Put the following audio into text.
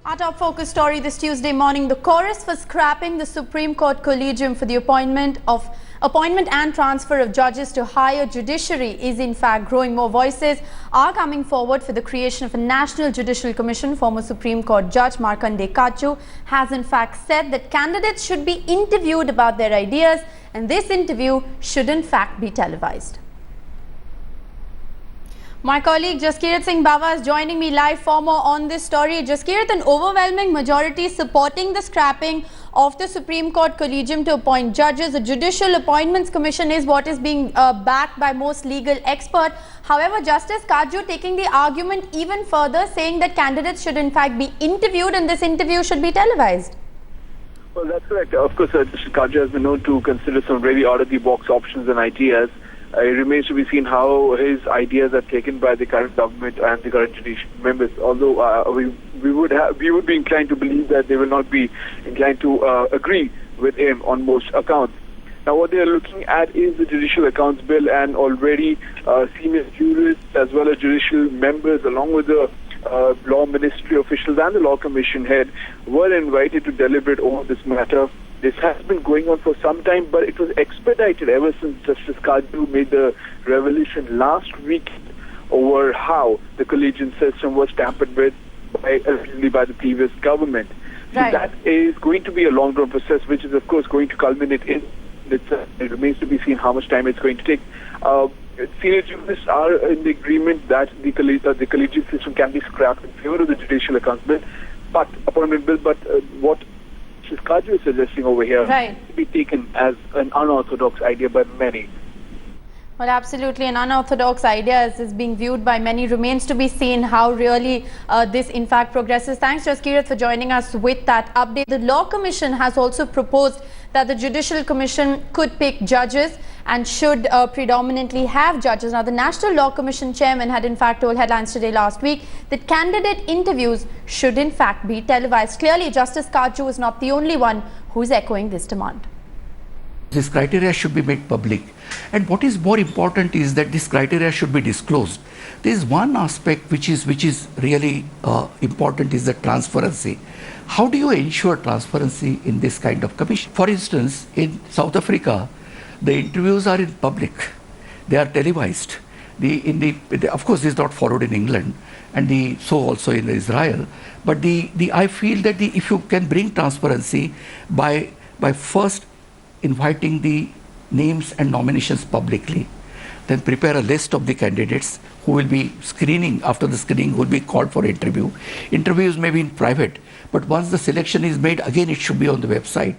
Our top focus story this Tuesday morning, the chorus for scrapping the Supreme Court Collegium for the appointment and transfer of judges to higher judiciary is in fact growing. More voices are coming forward for the creation of a National Judicial Commission. Former Supreme Court Judge Markandeya Katju has in fact said that candidates should be interviewed about their ideas, and this interview should in fact be televised. My colleague Jaskirat Singh Bawa is joining me live for more on this story. Jaskirat, an overwhelming majority supporting the scrapping of the Supreme Court Collegium to appoint judges. A Judicial Appointments Commission is what is being backed by most legal experts. However, Justice Katju taking the argument even further, saying that candidates should in fact be interviewed and this interview should be televised. Well, that's correct. Of course, Justice Katju has been known to consider some very out-of-the-box options and ideas. It remains to be seen how his ideas are taken by the current government and the current judicial members. Although we would be inclined to believe that they will not be inclined to agree with him on most accounts. Now, what they are looking at is the Judicial Accounts Bill, and already senior jurists as well as judicial members, along with the Law Ministry officials and the Law Commission head, were invited to deliberate over this matter. This has been going on for some time, but it was expedited ever since Justice Katju made the revelation last week over how the collegium system was tampered with by the previous government. Right. So that is going to be a long-term process, which is of course going to culminate in it remains to be seen how much time it's going to take. Senior jurists are in the agreement that the collegium system can be scrapped in favor of the Judicial Accounts Bill, appointment bill. But what Justice Katju is suggesting over here to be taken as an unorthodox idea by many. Well, absolutely, an unorthodox idea is being viewed by many. Remains to be seen how really this in fact progresses. Thanks, Jaskirat, for joining us with that update. The Law Commission has also proposed that the Judicial Commission could pick judges and should predominantly have judges. Now, the National Law Commission chairman had in fact told Headlines Today last week that candidate interviews should in fact be televised. Clearly, Justice Katju is not the only one who is echoing this demand. This criteria should be made public, and what is more important is that this criteria should be disclosed. There is one aspect which is really important, is the transparency. How do you ensure transparency in this kind of commission? For instance, in South Africa, the interviews are in public, they are televised. Of course, this is not followed in England, and so also in Israel. But I feel that if you can bring transparency by first inviting the names and nominations publicly, then prepare a list of the candidates who will be screening. After the screening, will be called for interview. Interviews may be in private, but once the selection is made, again it should be on the website.